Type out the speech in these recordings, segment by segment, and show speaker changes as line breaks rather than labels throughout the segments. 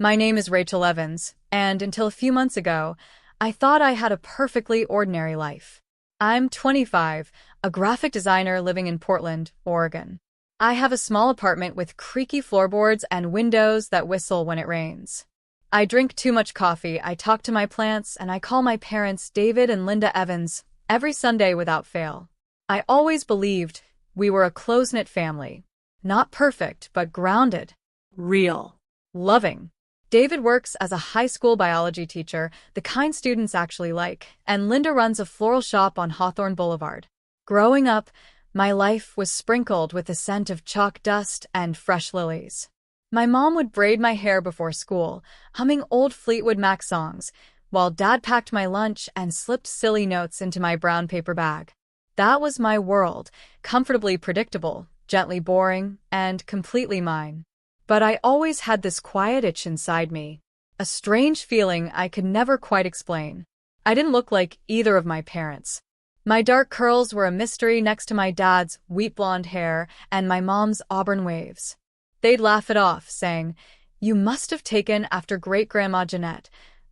My name is Rachel Evans, and until a few months ago, I thought I had a perfectly ordinary life. I'm 25, a graphic designer living in Portland, Oregon. I have a small apartment with creaky floorboards and windows that whistle when it rains. I drink too much coffee, I talk to my plants, and I call my parents David and Linda Evans every Sunday without fail. I always believed we were a close-knit family. Not perfect, but grounded.
Real.
Loving. David works as a high school biology teacher, the kind students actually like, and Linda runs a floral shop on Hawthorne Boulevard. Growing up, my life was sprinkled with the scent of chalk dust and fresh lilies. My mom would braid my hair before school, humming old Fleetwood Mac songs, while Dad packed my lunch and slipped silly notes into my brown paper bag. That was my world, comfortably predictable, gently boring, and completely mine. But I always had this quiet itch inside me, a strange feeling I could never quite explain. I didn't look like either of my parents. My dark curls were a mystery next to my dad's wheat blonde hair and my mom's auburn waves. They'd laugh it off, saying, "You must have taken after great-grandma Jeanette,"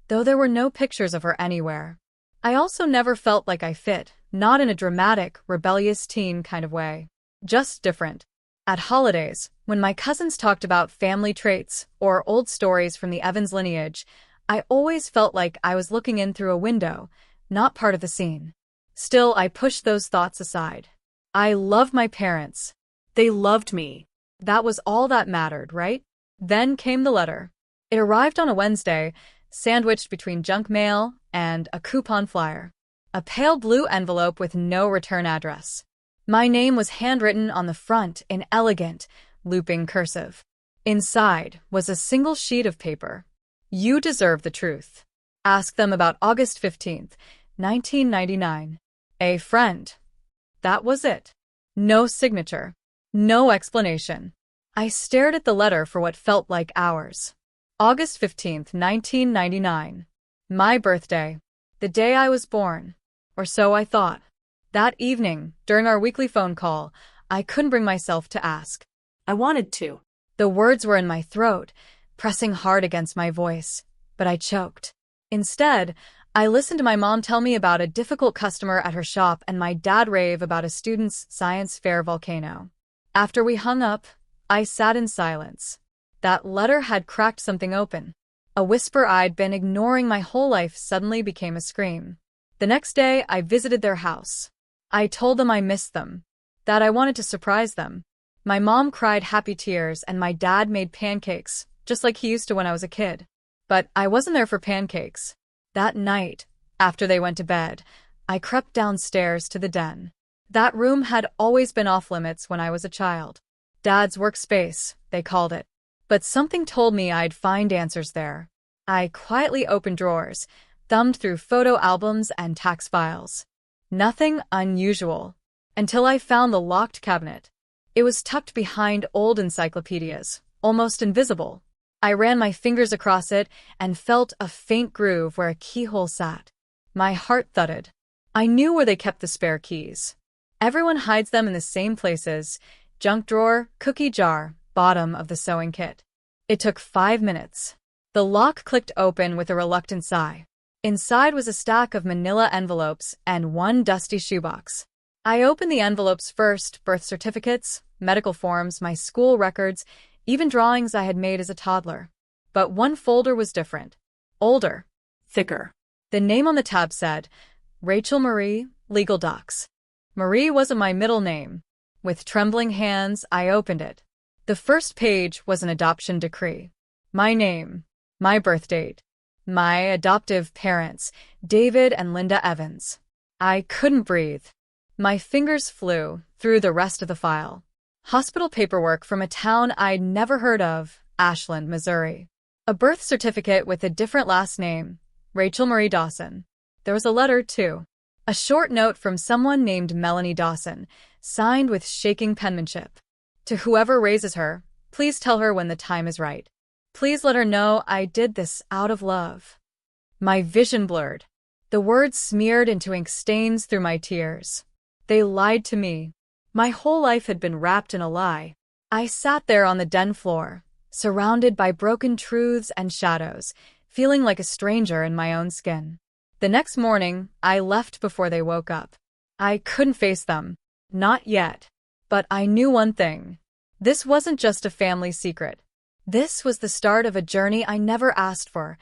though there were no pictures of her anywhere. I also never felt like I fit, not in a dramatic, rebellious teen kind of way. Just different. At holidays, when my cousins talked about family traits or old stories from the Evans lineage, I always felt like I was looking in through a window, not part of the scene. Still, I pushed those thoughts aside. I love my parents. They loved me. That was all that mattered, right? Then came the letter. It arrived on a Wednesday, sandwiched between junk mail and a coupon flyer. A pale blue envelope with no return address. My name was handwritten on the front in elegant, looping cursive. Inside was a single sheet of paper. "You deserve the truth. Ask them about August 15th, 1999. A friend." That was it. No signature. No explanation. I stared at the letter for what felt like hours. August 15th, 1999. My birthday. The day I was born. Or so I thought. That evening, during our weekly phone call, I couldn't bring myself to ask.
I wanted to.
The words were in my throat, pressing hard against my voice, but I choked. Instead, I listened to my mom tell me about a difficult customer at her shop and my dad rave about a student's science fair volcano. After we hung up, I sat in silence. That letter had cracked something open. A whisper I'd been ignoring my whole life suddenly became a scream. The next day, I visited their house. I told them I missed them, that I wanted to surprise them. My mom cried happy tears and my dad made pancakes, just like he used to when I was a kid. But I wasn't there for pancakes. That night, after they went to bed, I crept downstairs to the den. That room had always been off-limits when I was a child. Dad's workspace, they called it. But something told me I'd find answers there. I quietly opened drawers, thumbed through photo albums and tax files. Nothing unusual, until I found the locked cabinet. It was tucked behind old encyclopedias, almost invisible. I ran my fingers across it and felt a faint groove where a keyhole sat. My heart thudded. I knew where they kept the spare keys. Everyone hides them in the same places: junk drawer, cookie jar, bottom of the sewing kit. It took 5 minutes. The lock clicked open with a reluctant sigh. Inside was a stack of manila envelopes and one dusty shoebox. I opened the envelopes first: birth certificates, medical forms, my school records, even drawings I had made as a toddler. But one folder was different. Older.
Thicker.
The name on the tab said, Rachel Marie, Legal Docs. Marie wasn't my middle name. With trembling hands, I opened it. The first page was an adoption decree. My name, my birth date, my adoptive parents, David and Linda Evans. I couldn't breathe. My fingers flew through the rest of the file. Hospital paperwork from a town I'd never heard of, Ashland, Missouri. A birth certificate with a different last name, Rachel Marie Dawson. There was a letter, too. A short note from someone named Melanie Dawson, signed with shaking penmanship. To whoever raises her, please tell her when the time is right. Please let her know I did this out of love. My vision blurred. The words smeared into ink stains through my tears. They lied to me. My whole life had been wrapped in a lie. I sat there on the den floor, surrounded by broken truths and shadows, feeling like a stranger in my own skin. The next morning, I left before they woke up. I couldn't face them. Not yet. But I knew one thing. This wasn't just a family secret. This was the start of a journey I never asked for,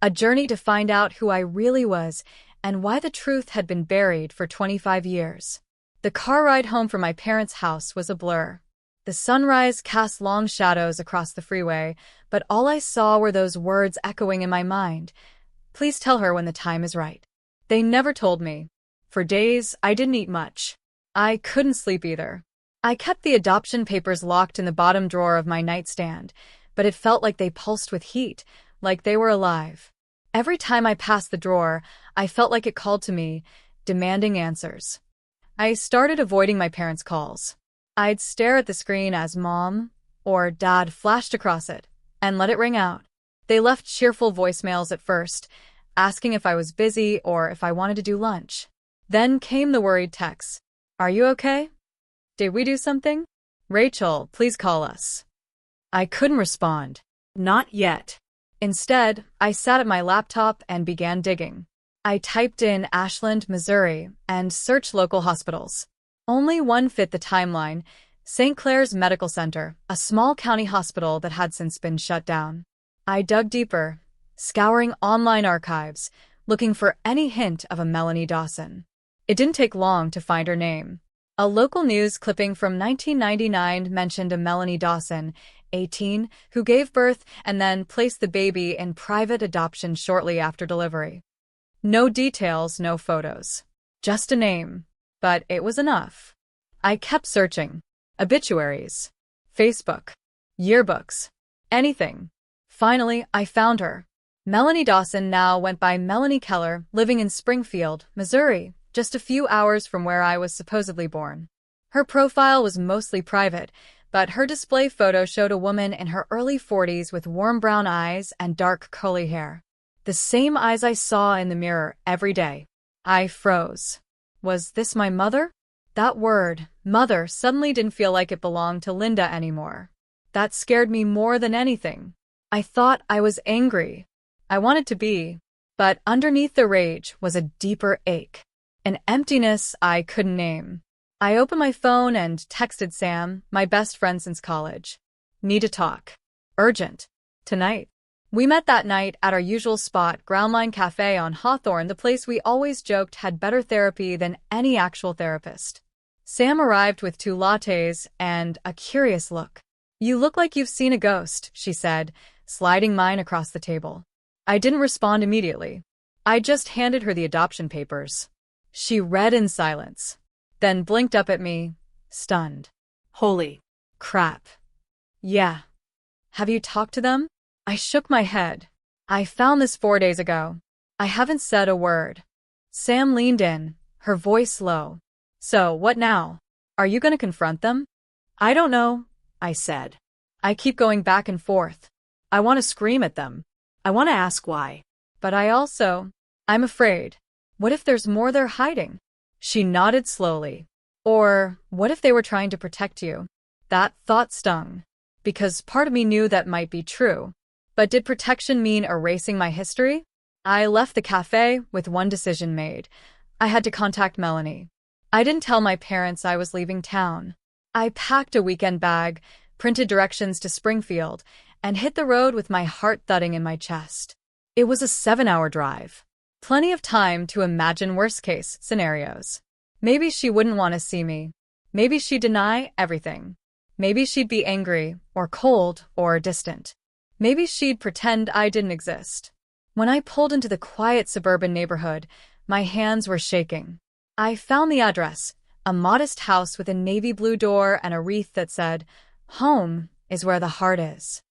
a journey to find out who I really was and why the truth had been buried for 25 years. The car ride home from my parents' house was a blur. The sunrise cast long shadows across the freeway, but all I saw were those words echoing in my mind. Please tell her when the time is right. They never told me. For days, I didn't eat much. I couldn't sleep either. I kept the adoption papers locked in the bottom drawer of my nightstand, but it felt like they pulsed with heat, like they were alive. Every time I passed the drawer, I felt like it called to me, demanding answers. I started avoiding my parents' calls. I'd stare at the screen as Mom or Dad flashed across it and let it ring out. They left cheerful voicemails at first, asking if I was busy or if I wanted to do lunch. Then came the worried texts. Are you okay? Did we do something? Rachel, please call us. I couldn't respond.
Not yet.
Instead, I sat at my laptop and began digging. I typed in Ashland, Missouri, and searched local hospitals. Only one fit the timeline: St. Clair's Medical Center, a small county hospital that had since been shut down. I dug deeper, scouring online archives, looking for any hint of a Melanie Dawson. It didn't take long to find her name. A local news clipping from 1999 mentioned a Melanie Dawson, 18, who gave birth and then placed the baby in private adoption shortly after delivery. No details, no photos. Just a name. But it was enough. I kept searching. Obituaries. Facebook. Yearbooks. Anything. Finally, I found her. Melanie Dawson now went by Melanie Keller, living in Springfield, Missouri, just a few hours from where I was supposedly born. Her profile was mostly private, but her display photo showed a woman in her early 40s with warm brown eyes and dark curly hair. The same eyes I saw in the mirror every day. I froze. Was this my mother? That word, mother, suddenly didn't feel like it belonged to Linda anymore. That scared me more than anything. I thought I was angry. I wanted to be. But underneath the rage was a deeper ache. An emptiness I couldn't name. I opened my phone and texted Sam, my best friend since college. Need to talk. Urgent. Tonight. We met that night at our usual spot, Groundline Cafe on Hawthorne, the place we always joked had better therapy than any actual therapist. Sam arrived with 2 lattes and a curious look. You look like you've seen a ghost, she said, sliding mine across the table. I didn't respond immediately. I just handed her the adoption papers. She read in silence, then blinked up at me, stunned.
Holy
crap. Yeah. Have you talked to them? I shook my head. I found this 4 days ago. I haven't said a word. Sam leaned in, her voice low. So, what now? Are you going to confront them?
I don't know, I said.
I keep going back and forth.
I want to scream at them. I want to ask why.
But I'm afraid. What if there's more they're hiding? She nodded slowly. Or, what if they were trying to protect you? That thought stung. Because part of me knew that might be true. But did protection mean erasing my history? I left the cafe with one decision made. I had to contact Melanie. I didn't tell my parents I was leaving town. I packed a weekend bag, printed directions to Springfield, and hit the road with my heart thudding in my chest. It was a 7-hour drive. Plenty of time to imagine worst-case scenarios. Maybe she wouldn't want to see me. Maybe she'd deny everything. Maybe she'd be angry, or cold, or distant. Maybe she'd pretend I didn't exist. When I pulled into the quiet suburban neighborhood, my hands were shaking. I found the address, a modest house with a navy blue door and a wreath that said, "Home is where the heart is."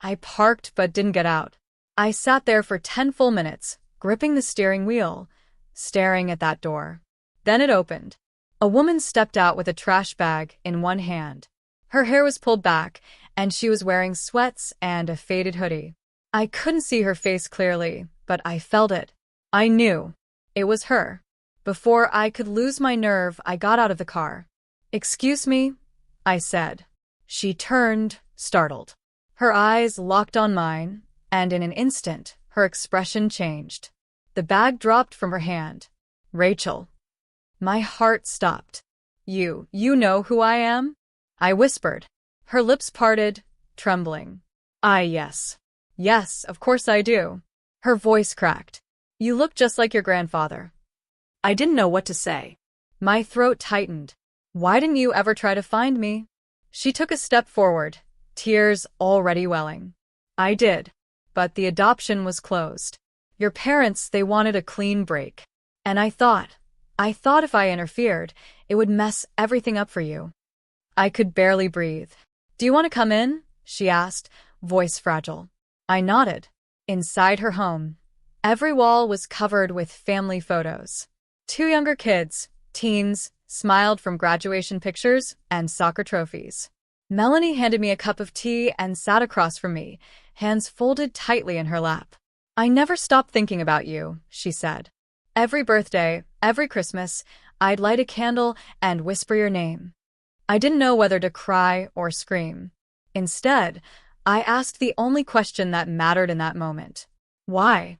I parked but didn't get out. I sat there for 10 full minutes, gripping the steering wheel, staring at that door. Then it opened. A woman stepped out with a trash bag in one hand. Her hair was pulled back, and she was wearing sweats and a faded hoodie. I couldn't see her face clearly, but I felt it. I knew. It was her. Before I could lose my nerve, I got out of the car. "Excuse me," I said. She turned, startled. Her eyes locked on mine, and in an instant, her expression changed. The bag dropped from her hand. Rachel. My heart stopped. You know who I am? I whispered. Her lips parted, trembling. Yes. Yes, of course I do. Her voice cracked. You look just like your grandfather.
I didn't know what to say.
My throat tightened. Why didn't you ever try to find me? She took a step forward, tears already welling. I did. But the adoption was closed. Your parents, they wanted a clean break. And I thought if I interfered, it would mess everything up for you. I could barely breathe. Do you want to come in? She asked, voice fragile. I nodded. Inside her home, every wall was covered with family photos. 2 younger kids, teens, smiled from graduation pictures and soccer trophies. Melanie handed me a cup of tea and sat across from me, hands folded tightly in her lap. I never stopped thinking about you, she said. Every birthday, every Christmas, I'd light a candle and whisper your name. I didn't know whether to cry or scream. Instead, I asked the only question that mattered in that moment. Why?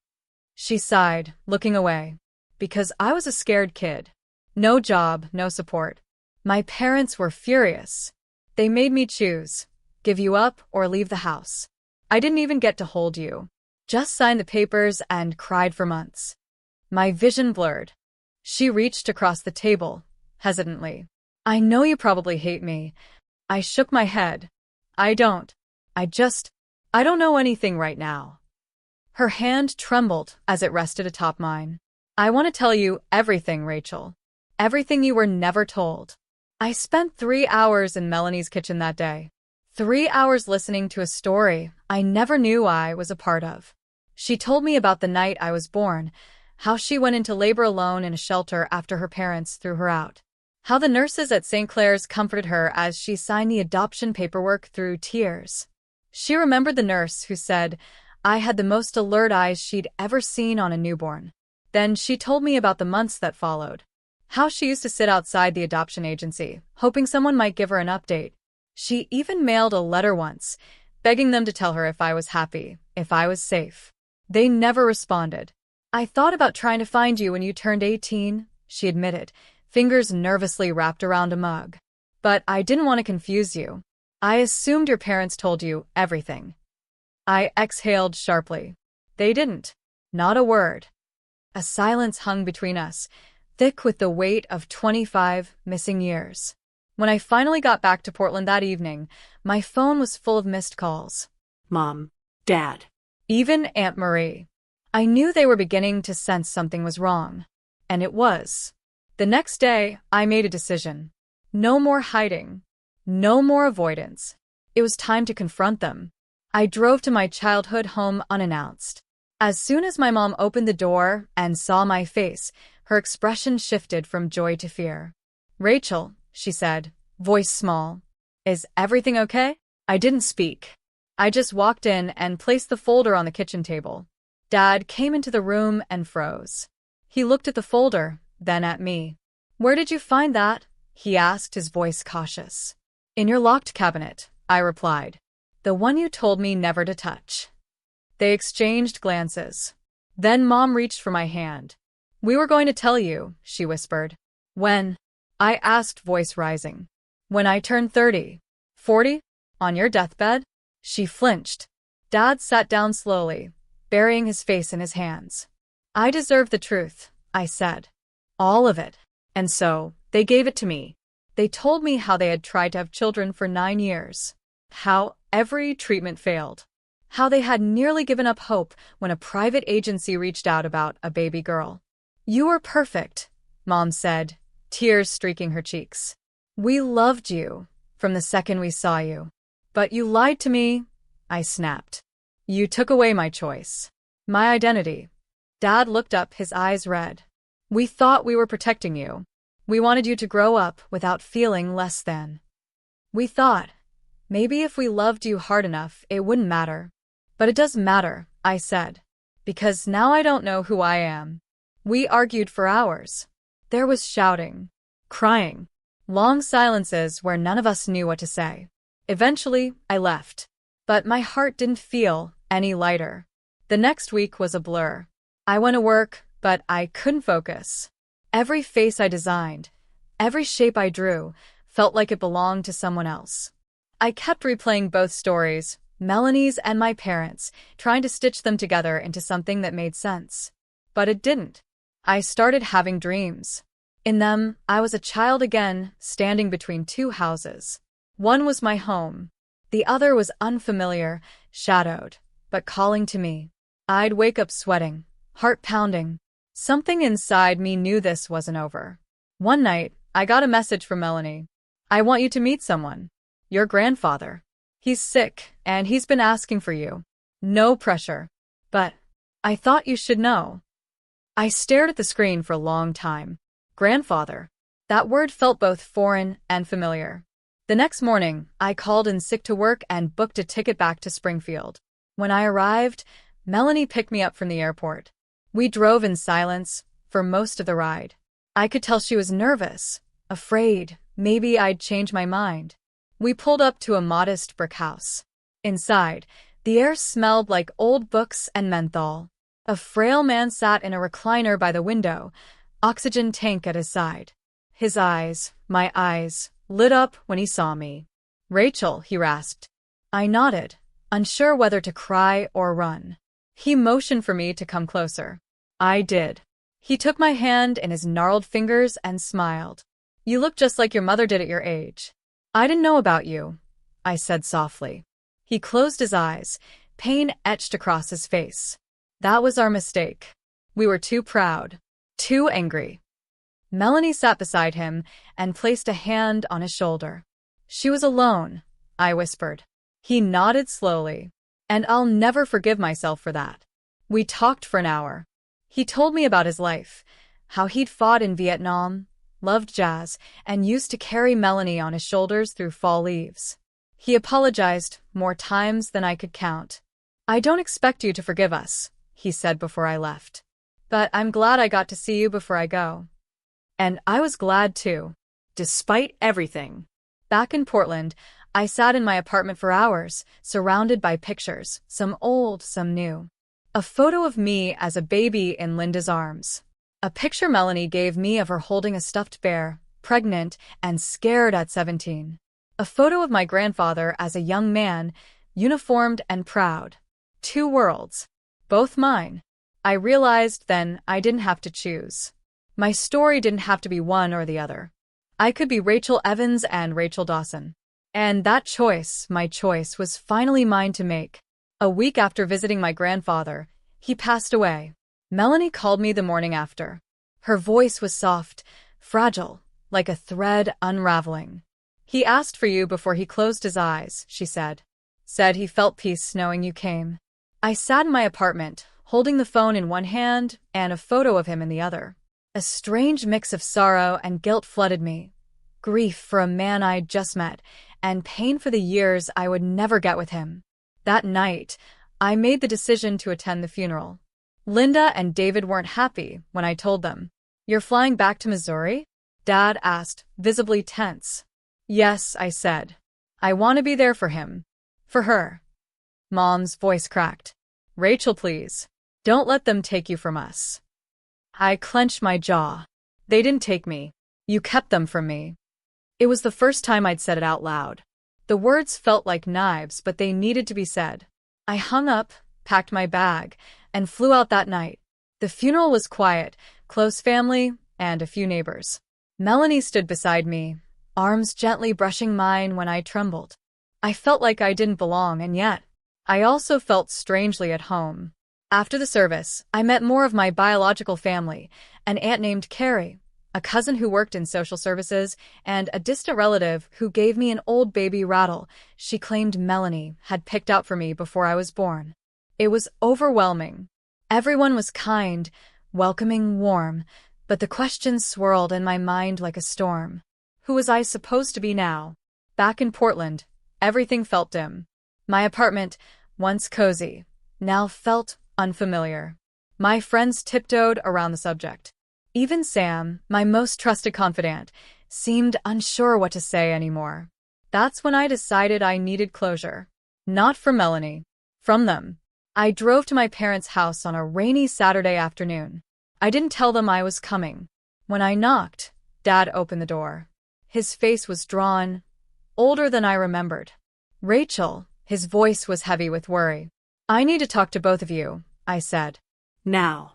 She sighed, looking away. Because I was a scared kid. No job, no support. My parents were furious. They made me choose, give you up or leave the house. I didn't even get to hold you. Just signed the papers and cried for months. My vision blurred. She reached across the table, hesitantly. I know you probably hate me. I shook my head. I don't. I don't know anything right now. Her hand trembled as it rested atop mine. I want to tell you everything, Rachel. Everything you were never told. I spent 3 hours in Melanie's kitchen that day. 3 hours listening to a story I never knew I was a part of. She told me about the night I was born, how she went into labor alone in a shelter after her parents threw her out, how the nurses at St. Clair's comforted her as she signed the adoption paperwork through tears. She remembered the nurse who said I had the most alert eyes she'd ever seen on a newborn. Then she told me about the months that followed, how she used to sit outside the adoption agency, hoping someone might give her an update. She even mailed a letter once, begging them to tell her if I was happy, if I was safe. They never responded. I thought about trying to find you when you turned 18, she admitted, fingers nervously wrapped around a mug. But I didn't want to confuse you. I assumed your parents told you everything. I exhaled sharply. They didn't. Not a word. A silence hung between us, thick with the weight of 25 missing years. When I finally got back to Portland that evening, my phone was full of missed calls.
Mom, Dad.
Even Aunt Marie. I knew they were beginning to sense something was wrong. And it was. The next day, I made a decision. No more hiding. No more avoidance. It was time to confront them. I drove to my childhood home unannounced. As soon as my mom opened the door and saw my face, her expression shifted from joy to fear. Rachel, she said, voice small. Is everything okay? I didn't speak. I just walked in and placed the folder on the kitchen table. Dad came into the room and froze. He looked at the folder, then at me. Where did you find that? He asked, his voice cautious. In your locked cabinet, I replied. The one you told me never to touch. They exchanged glances. Then Mom reached for my hand. We were going to tell you, she whispered. When? I asked, voice rising. When I turned 30. 40? On your deathbed? She flinched. Dad sat down slowly, burying his face in his hands. I deserve the truth, I said. All of it. And so, they gave it to me. They told me how they had tried to have children for 9 years. How every treatment failed. How they had nearly given up hope when a private agency reached out about a baby girl. You were perfect, Mom said, tears streaking her cheeks. We loved you from the second we saw you. But you lied to me, I snapped. You took away my choice. My identity. Dad looked up, his eyes red. We thought we were protecting you. We wanted you to grow up without feeling less than. We thought, maybe if we loved you hard enough, it wouldn't matter. But it does matter, I said. Because now I don't know who I am. We argued for hours. There was shouting, crying, long silences where none of us knew what to say. Eventually, I left. But my heart didn't feel any lighter. The next week was a blur. I went to work, but I couldn't focus. Every face I designed, every shape I drew, felt like it belonged to someone else. I kept replaying both stories, Melanie's and my parents', trying to stitch them together into something that made sense. But it didn't. I started having dreams. In them, I was a child again, standing between two houses. One was my home. The other was unfamiliar, shadowed, but calling to me. I'd wake up sweating, heart pounding. Something inside me knew this wasn't over. One night, I got a message from Melanie. "I want you to meet someone. Your grandfather. He's sick, and he's been asking for you. No pressure. But I thought you should know." I stared at the screen for a long time. Grandfather. That word felt both foreign and familiar. The next morning, I called in sick to work and booked a ticket back to Springfield. When I arrived, Melanie picked me up from the airport. We drove in silence for most of the ride. I could tell she was nervous, afraid maybe I'd change my mind. We pulled up to a modest brick house. Inside, the air smelled like old books and menthol. A frail man sat in a recliner by the window, oxygen tank at his side. His eyes, my eyes, lit up when he saw me. "Rachel," he rasped. I nodded, unsure whether to cry or run. He motioned for me to come closer. I did. He took my hand in his gnarled fingers and smiled. "You look just like your mother did at your age." "I didn't know about you," I said softly. He closed his eyes, pain etched across his face. That was our mistake. We were too proud, too angry. Melanie sat beside him and placed a hand on his shoulder. "She was alone," I whispered. He nodded slowly. "And I'll never forgive myself for that." We talked for an hour. He told me about his life, how he'd fought in Vietnam, loved jazz, and used to carry Melanie on his shoulders through fall leaves. He apologized more times than I could count. "I don't expect you to forgive us," he said before I left. "But I'm glad I got to see you before I go." And I was glad too, despite everything. Back in Portland, I sat in my apartment for hours, surrounded by pictures, some old, some new. A photo of me as a baby in Linda's arms. A picture Melanie gave me of her holding a stuffed bear, pregnant and scared at 17. A photo of my grandfather as a young man, uniformed and proud. Two worlds. Both mine. I realized then I didn't have to choose. My story didn't have to be one or the other. I could be Rachel Evans and Rachel Dawson. And that choice, my choice, was finally mine to make. A week after visiting my grandfather, he passed away. Melanie called me the morning after. Her voice was soft, fragile, like a thread unraveling. "He asked for you before he closed his eyes," she said. "Said he felt peace knowing you came." I sat in my apartment, holding the phone in one hand and a photo of him in the other. A strange mix of sorrow and guilt flooded me. Grief for a man I'd just met, and pain for the years I would never get with him. That night, I made the decision to attend the funeral. Linda and David weren't happy when I told them. "You're flying back to Missouri?" Dad asked, visibly tense. "Yes," I said. "I want to be there for him. For her." Mom's voice cracked. "Rachel, please. Don't let them take you from us." I clenched my jaw. "They didn't take me. You kept them from me." It was the first time I'd said it out loud. The words felt like knives, but they needed to be said. I hung up, packed my bag, and flew out that night. The funeral was quiet, close family, and a few neighbors. Melanie stood beside me, arms gently brushing mine when I trembled. I felt like I didn't belong, and yet I also felt strangely at home. After the service, I met more of my biological family, an aunt named Carrie, a cousin who worked in social services, and a distant relative who gave me an old baby rattle she claimed Melanie had picked out for me before I was born. It was overwhelming. Everyone was kind, welcoming, warm, but the questions swirled in my mind like a storm. Who was I supposed to be now? Back in Portland, everything felt dim. My apartment, once cozy, now felt unfamiliar. My friends tiptoed around the subject. Even Sam, my most trusted confidant, seemed unsure what to say anymore. That's when I decided I needed closure. Not from Melanie. From them. I drove to my parents' house on a rainy Saturday afternoon. I didn't tell them I was coming. When I knocked, Dad opened the door. His face was drawn, older than I remembered. Rachel, his voice was heavy with worry. I need to talk to both of you, I said.
Now.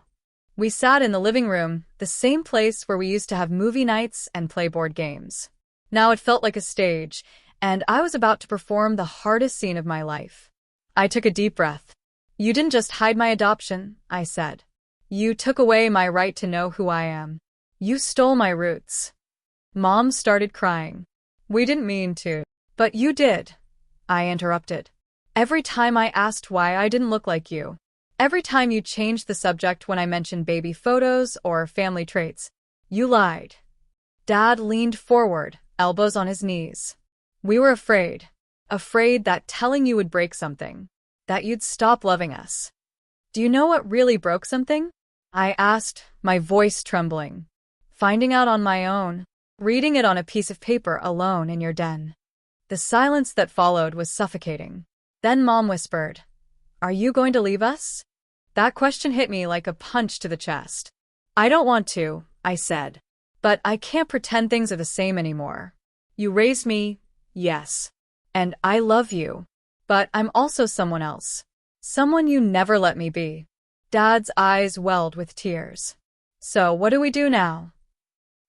We sat in the living room, the same place where we used to have movie nights and play board games. Now it felt like a stage, and I was about to perform the hardest scene of my life. I took a deep breath. You didn't just hide my adoption, I said. You took away my right to know who I am. You stole my roots. Mom started crying. We didn't mean to. But you did, I interrupted. Every time I asked why I didn't look like you. Every time you changed the subject when I mentioned baby photos or family traits. You lied. Dad leaned forward, elbows on his knees. We were afraid. Afraid that telling you would break something. That you'd stop loving us. Do you know what really broke something? I asked, my voice trembling. Finding out on my own. Reading it on a piece of paper alone in your den. The silence that followed was suffocating. Then Mom whispered, Are you going to leave us? That question hit me like a punch to the chest. I don't want to, I said. But I can't pretend things are the same anymore. You raised me, yes. And I love you. But I'm also someone else. Someone you never let me be. Dad's eyes welled with tears. So what do we do now?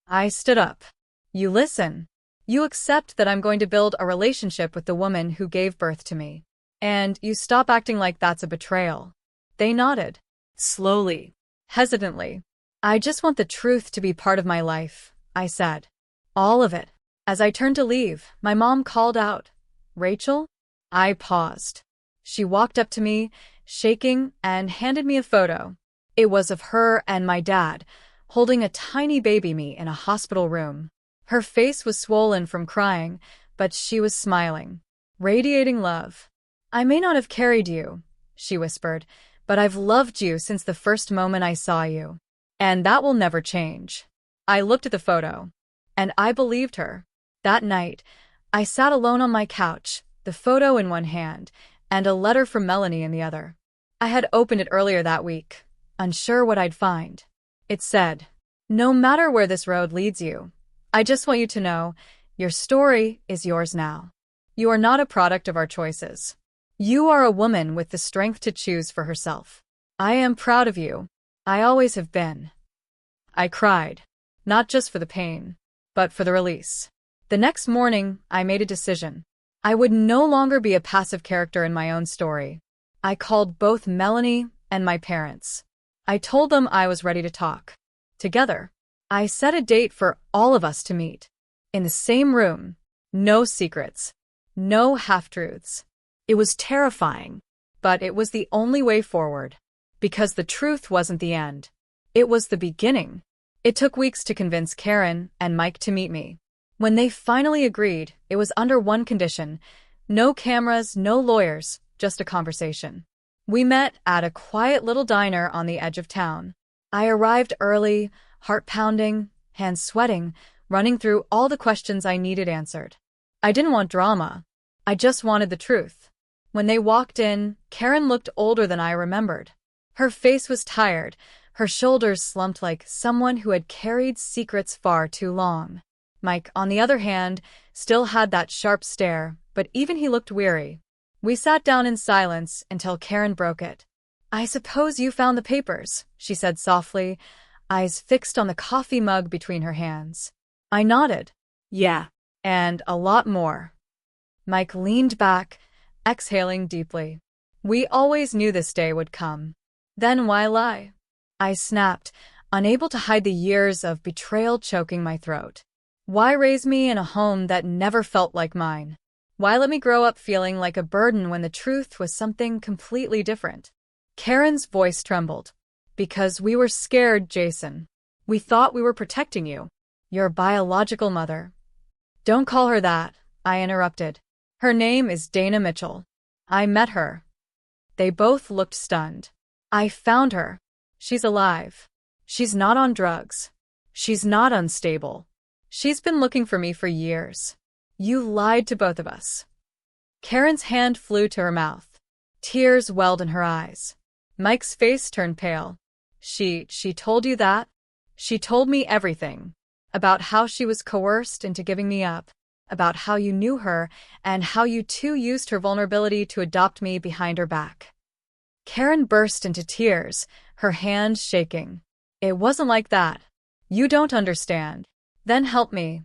I stood up. You listen. You accept that I'm going to build a relationship with the woman who gave birth to me. And you stop acting like that's a betrayal. They nodded. Slowly. Hesitantly. I just want the truth to be part of my life, I said. All of it. As I turned to leave, my mom called out, Rachel? I paused. She walked up to me, shaking, and handed me a photo. It was of her and my dad, holding a tiny baby me in a hospital room. Her face was swollen from crying, but she was smiling, radiating love. I may not have carried you, she whispered, but I've loved you since the first moment I saw you. And that will never change. I looked at the photo, and I believed her. That night, I sat alone on my couch, the photo in one hand, and a letter from Melanie in the other. I had opened it earlier that week, unsure what I'd find. It said, No matter where this road leads you, I just want you to know, your story is yours now. You are not a product of our choices. You are a woman with the strength to choose for herself. I am proud of you. I always have been. I cried, not just for the pain, but for the release. The next morning, I made a decision. I would no longer be a passive character in my own story. I called both Melanie and my parents. I told them I was ready to talk. Together. I set a date for all of us to meet. In the same room. No secrets. No half-truths. It was terrifying, but it was the only way forward. Because the truth wasn't the end. It was the beginning. It took weeks to convince Karen and Mike to meet me. When they finally agreed, it was under one condition. No cameras, no lawyers, just a conversation. We met at a quiet little diner on the edge of town. I arrived early, heart pounding, hands sweating, running through all the questions I needed answered. I didn't want drama. I just wanted the truth. When they walked in, Karen looked older than I remembered. Her face was tired, her shoulders slumped like someone who had carried secrets far too long. Mike, on the other hand, still had that sharp stare, but even he looked weary. We sat down in silence until Karen broke it. I suppose you found the papers, she said softly, eyes fixed on the coffee mug between her hands. I nodded. Yeah, and a lot more. Mike leaned back, exhaling deeply. We always knew this day would come. Then why lie? I snapped, unable to hide the years of betrayal choking my throat. Why raise me in a home that never felt like mine? Why let me grow up feeling like a burden when the truth was something completely different? Karen's voice trembled. Because we were scared, Jason. We thought we were protecting you. Your biological mother. Don't call her that, I interrupted. Her name is Dana Mitchell. I met her. They both looked stunned. I found her. She's alive. She's not on drugs. She's not unstable. She's been looking for me for years. You lied to both of us. Karen's hand flew to her mouth. Tears welled in her eyes. Mike's face turned pale. She told you that? She told me everything. About how she was coerced into giving me up. About how you knew her, and how you two used her vulnerability to adopt me behind her back. Karen burst into tears, her hand shaking. It wasn't like that. You don't understand. Then help me,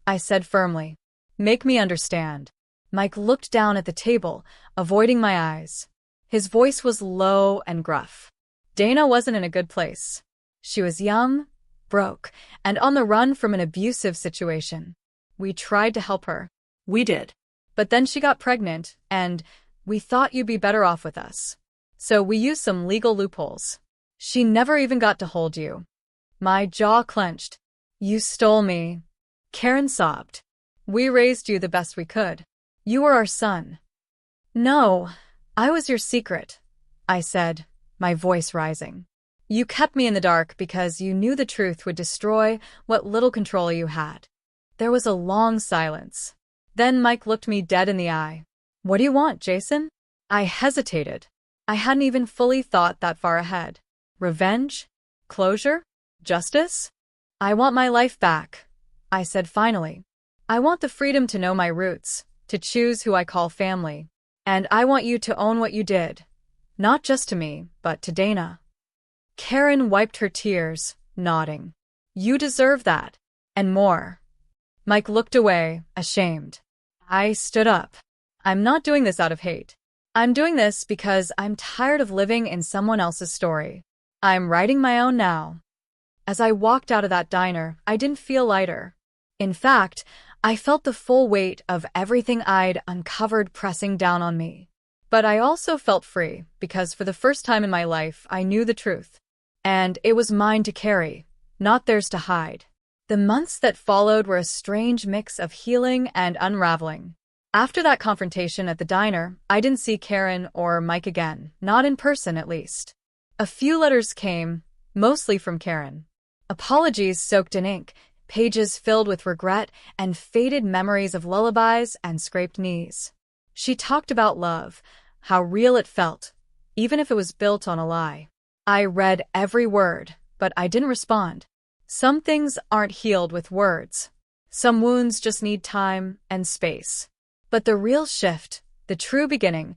I said firmly. Make me understand. Mike looked down at the table, avoiding my eyes. His voice was low and gruff. Dana wasn't in a good place. She was young, broke, and on the run from an abusive situation. We tried to help her.
We did.
But then she got pregnant, and we thought you'd be better off with us. So we used some legal loopholes. She never even got to hold you. My jaw clenched. You stole me. Karen sobbed. We raised you the best we could. You were our son. No, I was your secret, I said, my voice rising. You kept me in the dark because you knew the truth would destroy what little control you had. There was a long silence. Then Mike looked me dead in the eye. What do you want, Jason? I hesitated. I hadn't even fully thought that far ahead. Revenge? Closure? Justice? I want my life back, I said finally. I want the freedom to know my roots, to choose who I call family. And I want you to own what you did. Not just to me, but to Dana. Karen wiped her tears, nodding. You deserve that. And more. Mike looked away, ashamed. I stood up. I'm not doing this out of hate. I'm doing this because I'm tired of living in someone else's story. I'm writing my own now. As I walked out of that diner, I didn't feel lighter. In fact, I felt the full weight of everything I'd uncovered pressing down on me. But I also felt free, because for the first time in my life, I knew the truth. And it was mine to carry, not theirs to hide. The months that followed were a strange mix of healing and unraveling. After that confrontation at the diner, I didn't see Karen or Mike again, not in person at least. A few letters came, mostly from Karen. Apologies soaked in ink, pages filled with regret and faded memories of lullabies and scraped knees. She talked about love, how real it felt, even if it was built on a lie. I read every word, but I didn't respond. Some things aren't healed with words. Some wounds just need time and space. But the real shift, the true beginning,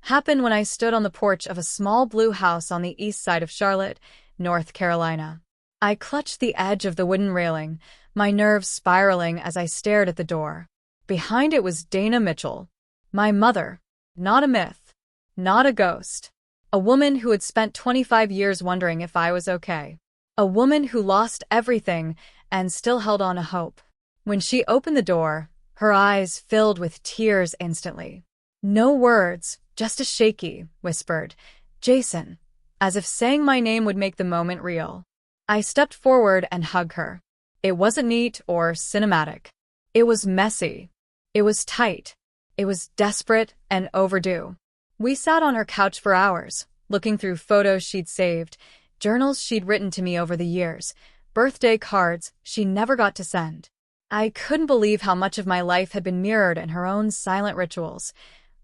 happened when I stood on the porch of a small blue house on the east side of Charlotte, North Carolina. I clutched the edge of the wooden railing, my nerves spiraling as I stared at the door. Behind it was Dana Mitchell, my mother, not a myth, not a ghost. A woman who had spent 25 years wondering if I was okay. A woman who lost everything and still held on to hope. When she opened the door, her eyes filled with tears instantly. No words, just a shaky, whispered, Jason, as if saying my name would make the moment real. I stepped forward and hugged her. It wasn't neat or cinematic. It was messy. It was tight. It was desperate and overdue. We sat on her couch for hours, looking through photos she'd saved, journals she'd written to me over the years, birthday cards she never got to send. I couldn't believe how much of my life had been mirrored in her own silent rituals,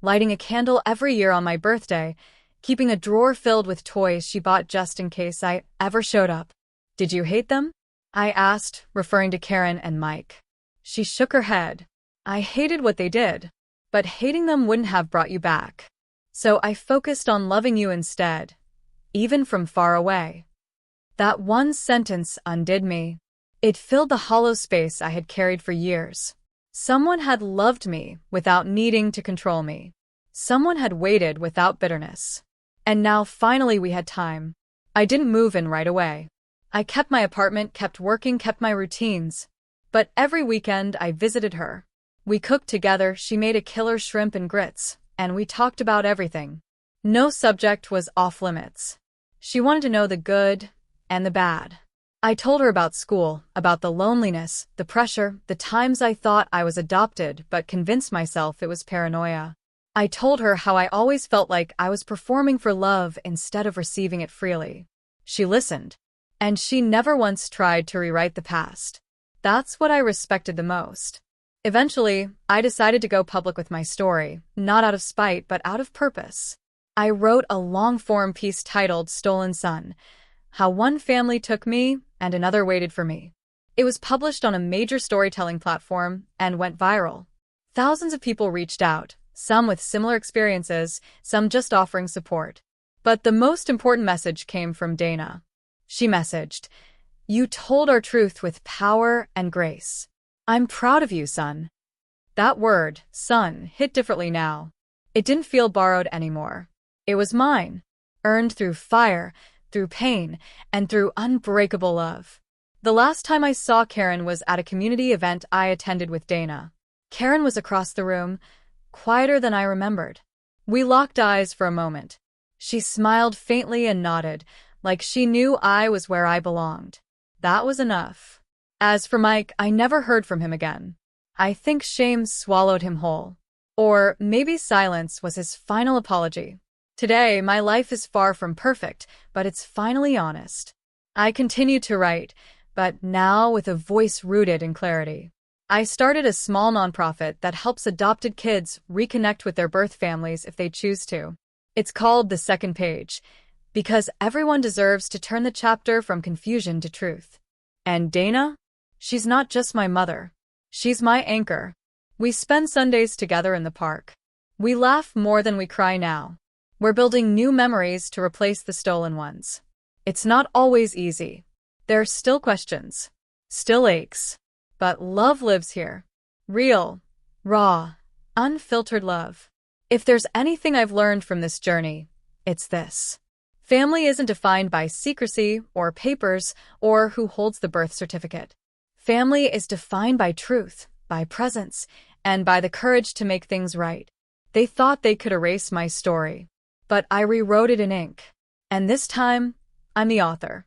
lighting a candle every year on my birthday, keeping a drawer filled with toys she bought just in case I ever showed up. Did you hate them? I asked, referring to Karen and Mike. She shook her head. I hated what they did, but hating them wouldn't have brought you back. So I focused on loving you instead, even from far away. That one sentence undid me. It filled the hollow space I had carried for years. Someone had loved me without needing to control me. Someone had waited without bitterness. And now finally we had time. I didn't move in right away. I kept my apartment, kept working, kept my routines. But every weekend I visited her. We cooked together, she made a killer shrimp and grits, and we talked about everything. No subject was off limits. She wanted to know the good and the bad. I told her about school, about the loneliness, the pressure, the times I thought I was adopted but convinced myself it was paranoia. I told her how I always felt like I was performing for love instead of receiving it freely. She listened. And she never once tried to rewrite the past. That's what I respected the most. Eventually, I decided to go public with my story, not out of spite, but out of purpose. I wrote a long-form piece titled Stolen Son: How One Family Took Me and Another Waited for Me. It was published on a major storytelling platform and went viral. Thousands of people reached out, some with similar experiences, some just offering support. But the most important message came from Dana. She messaged, "You told our truth with power and grace. I'm proud of you, son." That word, son, hit differently now. It didn't feel borrowed anymore. It was mine, earned through fire, through pain, and through unbreakable love. The last time I saw Karen was at a community event I attended with Dana. Karen was across the room, quieter than I remembered. We locked eyes for a moment. She smiled faintly and nodded, like she knew I was where I belonged. That was enough. As for Mike, I never heard from him again. I think shame swallowed him whole. Or maybe silence was his final apology. Today, my life is far from perfect, but it's finally honest. I continue to write, but now with a voice rooted in clarity. I started a small nonprofit that helps adopted kids reconnect with their birth families if they choose to. It's called The Second Page, because everyone deserves to turn the chapter from confusion to truth. And Dana? She's not just my mother. She's my anchor. We spend Sundays together in the park. We laugh more than we cry now. We're building new memories to replace the stolen ones. It's not always easy. There are still questions, still aches. But love lives here. Real, raw, unfiltered love. If there's anything I've learned from this journey, it's this. Family isn't defined by secrecy or papers or who holds the birth certificate. Family is defined by truth, by presence, and by the courage to make things right. They thought they could erase my story, but I rewrote it in ink. And this time, I'm the author.